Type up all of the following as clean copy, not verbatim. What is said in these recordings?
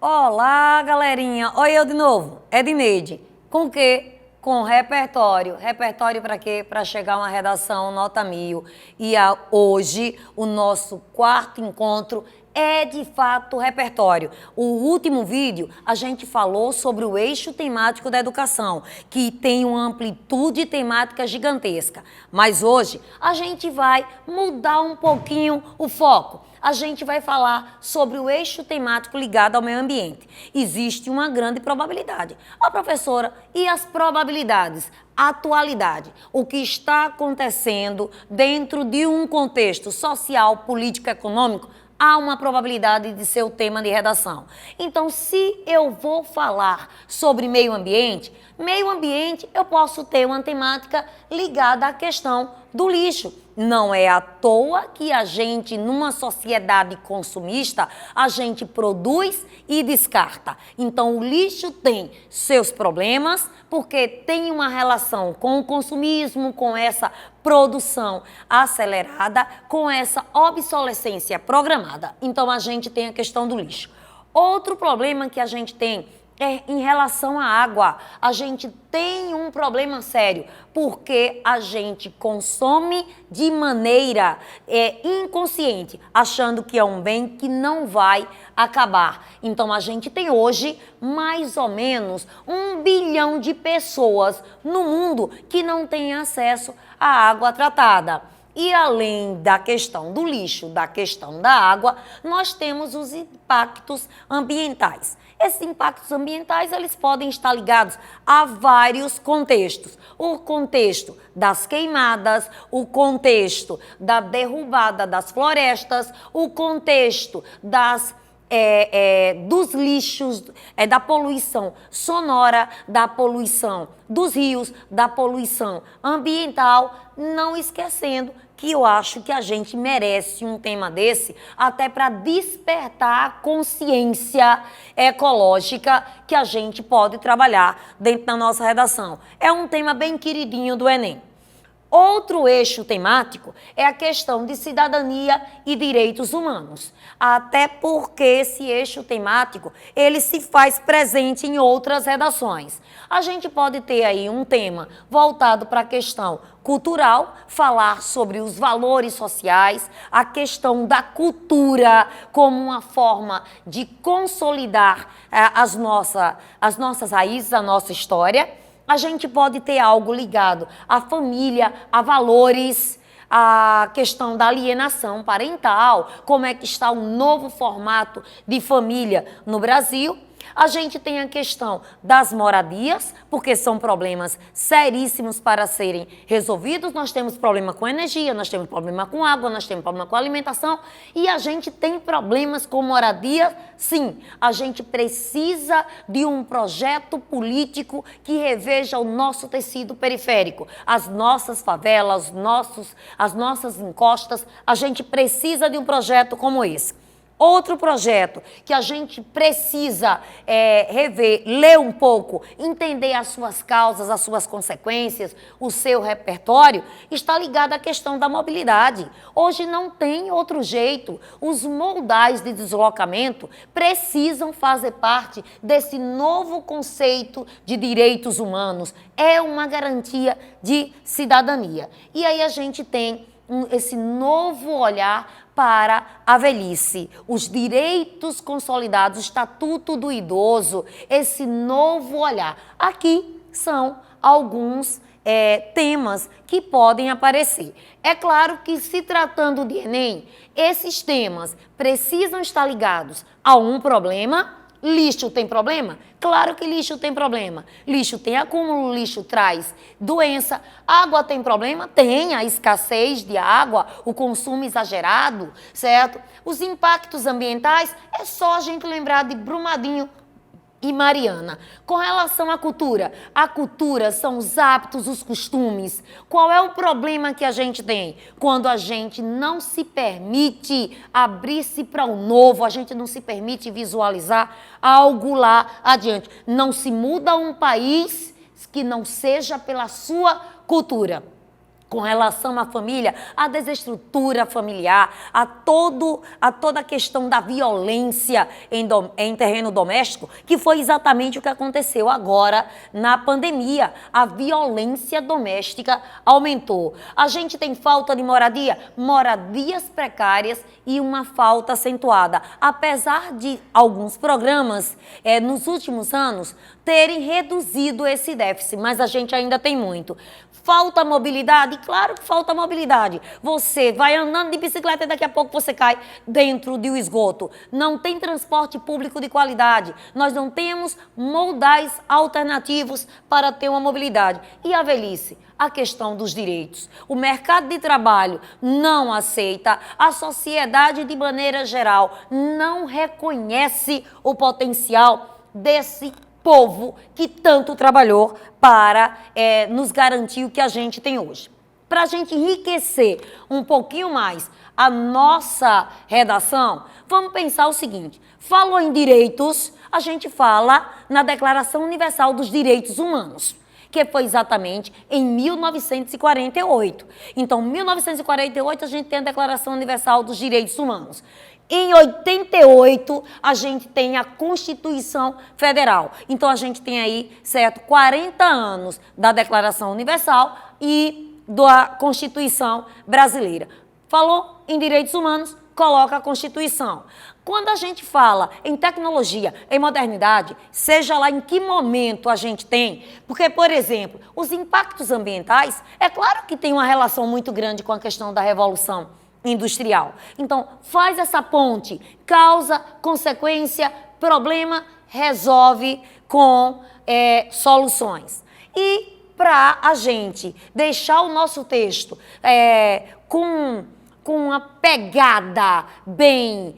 Olá, galerinha. Oi, eu de novo. Edneide. Com o quê? Com repertório. Repertório para quê? Para chegar a uma redação nota 1000. E hoje, o nosso quarto encontro é de fato repertório. O último vídeo, a gente falou sobre o eixo temático da educação, que tem uma amplitude temática gigantesca. Mas hoje, a gente vai mudar um pouquinho o foco. A gente vai falar sobre o eixo temático ligado ao meio ambiente. Existe uma grande probabilidade. A professora, e as probabilidades? Atualidade. O que está acontecendo dentro de um contexto social, político, econômico, há uma probabilidade de ser o tema de redação. Então, se eu vou falar sobre meio ambiente, eu posso ter uma temática ligada à questão do lixo. Não é à toa que a gente, numa sociedade consumista, a gente produz e descarta. Então, o lixo tem seus problemas, porque tem uma relação com o consumismo, com essa produção acelerada, com essa obsolescência programada. Então, a gente tem a questão do lixo. Outro problema que a gente tem é em relação à água. A gente tem um problema sério, porque a gente consome de maneira inconsciente, achando que é um bem que não vai acabar. Então, a gente tem hoje mais ou menos 1 bilhão de pessoas no mundo que não têm acesso à água tratada. E além da questão do lixo, da questão da água, nós temos os impactos ambientais. Esses impactos ambientais, eles podem estar ligados a vários contextos. O contexto das queimadas, o contexto da derrubada das florestas, o contexto dos lixos, da poluição sonora, da poluição dos rios, da poluição ambiental, não esquecendo que eu acho que a gente merece um tema desse até para despertar a consciência ecológica que a gente pode trabalhar dentro da nossa redação. É um tema bem queridinho do Enem. Outro eixo temático é a questão de cidadania e direitos humanos. Até porque esse eixo temático, ele se faz presente em outras redações. A gente pode ter aí um tema voltado para a questão cultural, falar sobre os valores sociais, a questão da cultura como uma forma de consolidar as nossas raízes, a nossa história. A gente pode ter algo ligado à família, a valores, a questão da alienação parental, como é que está o novo formato de família no Brasil. A gente tem a questão das moradias, porque são problemas seríssimos para serem resolvidos. Nós temos problema com energia, nós temos problema com água, nós temos problema com alimentação e a gente tem problemas com moradia, sim. A gente precisa de um projeto político que reveja o nosso tecido periférico, as nossas favelas, as nossas encostas. A gente precisa de um projeto como esse. Outro projeto que a gente precisa rever, ler um pouco, entender as suas causas, as suas consequências, o seu repertório, está ligado à questão da mobilidade. Hoje não tem outro jeito. Os modais de deslocamento precisam fazer parte desse novo conceito de direitos humanos. É uma garantia de cidadania. E aí a gente tem esse novo olhar para a velhice, os direitos consolidados, o Estatuto do Idoso, esse novo olhar. Aqui são alguns temas que podem aparecer. É claro que, se tratando de Enem, esses temas precisam estar ligados a um problema. Lixo tem problema? Claro que lixo tem problema. Lixo tem acúmulo, lixo traz doença. Água tem problema? Tem a escassez de água, o consumo exagerado, certo? Os impactos ambientais, é só a gente lembrar de Brumadinho e Mariana. Com relação à cultura, a cultura são os hábitos, os costumes. Qual é o problema que a gente tem? Quando a gente não se permite abrir-se para o novo, a gente não se permite visualizar algo lá adiante. Não se muda um país que não seja pela sua cultura. com relação à família, à desestrutura familiar, a toda a questão da violência em terreno doméstico, que foi exatamente o que aconteceu agora na pandemia. A violência doméstica aumentou. A gente tem falta de moradia, moradias precárias e uma falta acentuada. Apesar de alguns programas nos últimos anos terem reduzido esse déficit, mas a gente ainda tem muito. Falta mobilidade? Claro que falta mobilidade. Você vai andando de bicicleta e daqui a pouco você cai dentro de um esgoto. Não tem transporte público de qualidade. Nós não temos modais alternativos para ter uma mobilidade. E a velhice? A questão dos direitos. O mercado de trabalho não aceita, a sociedade de maneira geral não reconhece o potencial desse povo que tanto trabalhou para nos garantir o que a gente tem hoje. Para a gente enriquecer um pouquinho mais a nossa redação, vamos pensar o seguinte: falou em direitos, a gente fala na Declaração Universal dos Direitos Humanos, que foi exatamente em 1948. Então, em 1948, a gente tem a Declaração Universal dos Direitos Humanos. Em 88, a gente tem a Constituição Federal. Então, a gente tem aí, certo, 40 anos da Declaração Universal e da Constituição Brasileira. Falou em direitos humanos, coloca a Constituição. Quando a gente fala em tecnologia, em modernidade, seja lá em que momento a gente tem, porque, por exemplo, os impactos ambientais, é claro que tem uma relação muito grande com a questão da revolução industrial. Então, faz essa ponte, causa, consequência, problema, resolve com soluções. E para a gente deixar o nosso texto com uma pegada bem,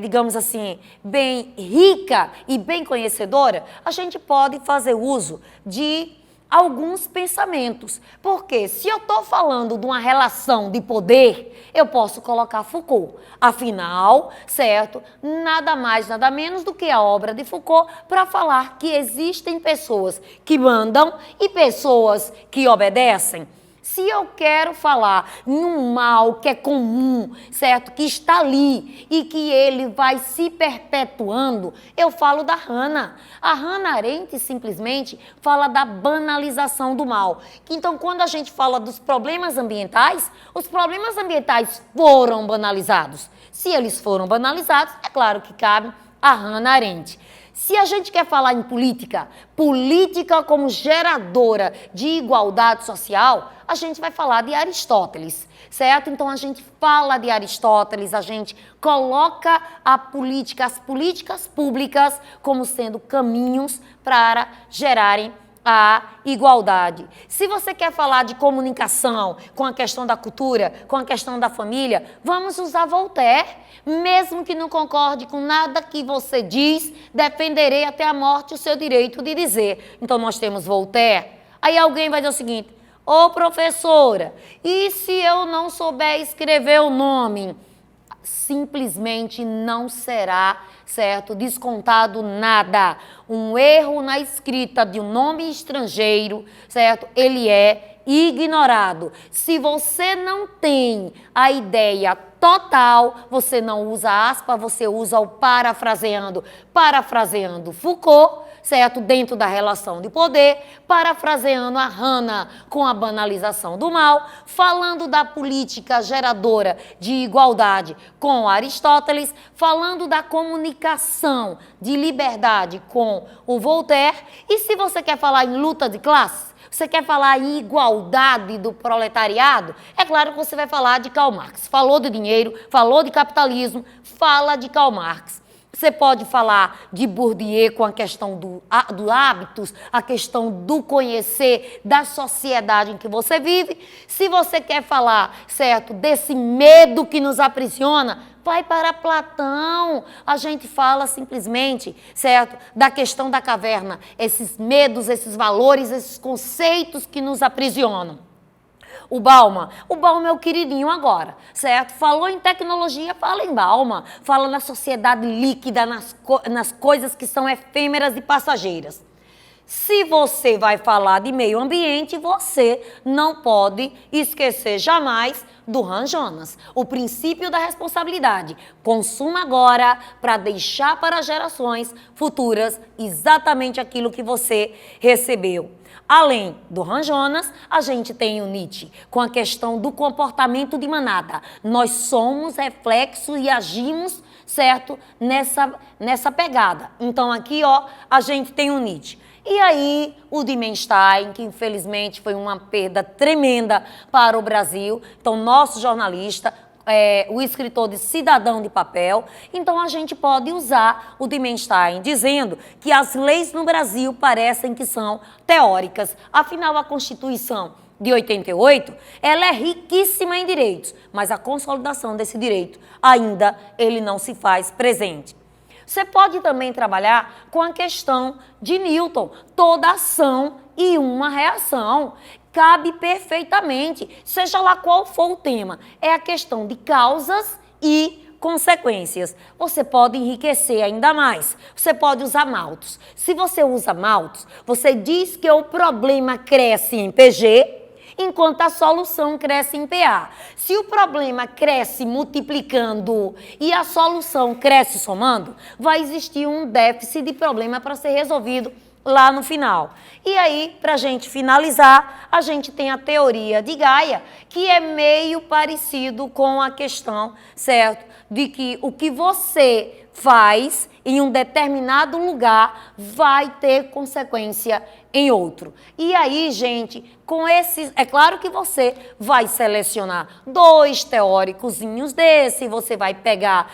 digamos assim, bem rica e bem conhecedora, a gente pode fazer uso de alguns pensamentos. Porque se eu estou falando de uma relação de poder, eu posso colocar Foucault. Afinal, certo, nada mais, nada menos do que a obra de Foucault para falar que existem pessoas que mandam e pessoas que obedecem. Se eu quero falar em um mal que é comum, certo, que está ali e que ele vai se perpetuando, eu falo da Hannah. A Hannah Arendt simplesmente fala da banalização do mal. Então, quando a gente fala dos problemas ambientais, os problemas ambientais foram banalizados. Se eles foram banalizados, é claro que cabe a Hannah Arendt. Se a gente quer falar em política, política como geradora de igualdade social, a gente vai falar de Aristóteles, certo? Então a gente fala de Aristóteles, a gente coloca as políticas públicas como sendo caminhos para gerarem a igualdade. Se você quer falar de comunicação com a questão da cultura, com a questão da família, vamos usar Voltaire. Mesmo que não concorde com nada que você diz, defenderei até a morte o seu direito de dizer. Então nós temos Voltaire. Aí alguém vai dizer o seguinte: ô professora, e se eu não souber escrever o nome? Simplesmente não será, certo, descontado nada. Um erro na escrita de um nome estrangeiro, certo, ele é ignorado. Se você não tem a ideia total, você não usa aspa, você usa o parafraseando. Parafraseando Foucault, certo, dentro da relação de poder, parafraseando a Hannah com a banalização do mal, falando da política geradora de igualdade com Aristóteles, falando da comunicação de liberdade com o Voltaire. E se você quer falar em luta de classes, você quer falar em igualdade do proletariado, é claro que você vai falar de Karl Marx. Falou de dinheiro, falou de capitalismo, fala de Karl Marx. Você pode falar de Bourdieu com a questão do hábitos, a questão do conhecer da sociedade em que você vive. Se você quer falar, certo, desse medo que nos aprisiona, vai para Platão. A gente fala simplesmente, certo, da questão da caverna. Esses medos, esses valores, esses conceitos que nos aprisionam. O Bauman é o queridinho agora, certo? Falou em tecnologia, fala em Bauman. Fala na sociedade líquida, nas coisas que são efêmeras e passageiras. Se você vai falar de meio ambiente, você não pode esquecer jamais do Han Jonas. O princípio da responsabilidade. Consuma agora para deixar para gerações futuras exatamente aquilo que você recebeu. Além do Han Jonas, a gente tem o Nietzsche com a questão do comportamento de manada. Nós somos reflexo e agimos, certo, nessa pegada. Então aqui, ó, a gente tem o Nietzsche. E aí, o Dimenstein, que infelizmente foi uma perda tremenda para o Brasil. Então, nosso jornalista, o escritor de Cidadão de Papel. Então, a gente pode usar o Dimenstein dizendo que as leis no Brasil parecem que são teóricas. Afinal, a Constituição de 88, ela é riquíssima em direitos, mas a consolidação desse direito ainda ele não se faz presente. Você pode também trabalhar com a questão de Newton, toda ação e uma reação. Cabe perfeitamente, seja lá qual for o tema. É a questão de causas e consequências. Você pode enriquecer ainda mais. Você pode usar maltos. Se você usa maltos, você diz que o problema cresce em PG, enquanto a solução cresce em PA. Se o problema cresce multiplicando e a solução cresce somando, vai existir um déficit de problema para ser resolvido lá no final. E aí, para a gente finalizar, a gente tem a teoria de Gaia, que é meio parecido com a questão, certo? De que o que você faz em um determinado lugar vai ter consequência em outro. E aí, gente, com esses... É claro que você vai selecionar 2 teóricozinhos desse, você vai pegar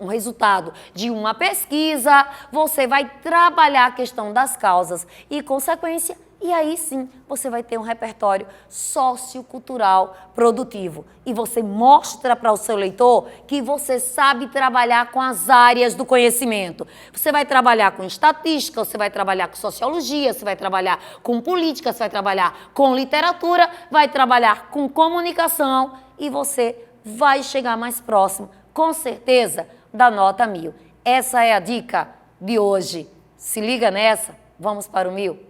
um resultado de uma pesquisa, você vai trabalhar a questão das causas e consequência, e aí sim você vai ter um repertório sociocultural produtivo. E você mostra para o seu leitor que você sabe trabalhar com as áreas do conhecimento. Você vai trabalhar com estatística, você vai trabalhar com sociologia, você vai trabalhar com política, você vai trabalhar com literatura, vai trabalhar com comunicação e você vai chegar mais próximo, com certeza, da nota 1000. Essa é a dica de hoje. Se liga nessa, vamos para o 1000.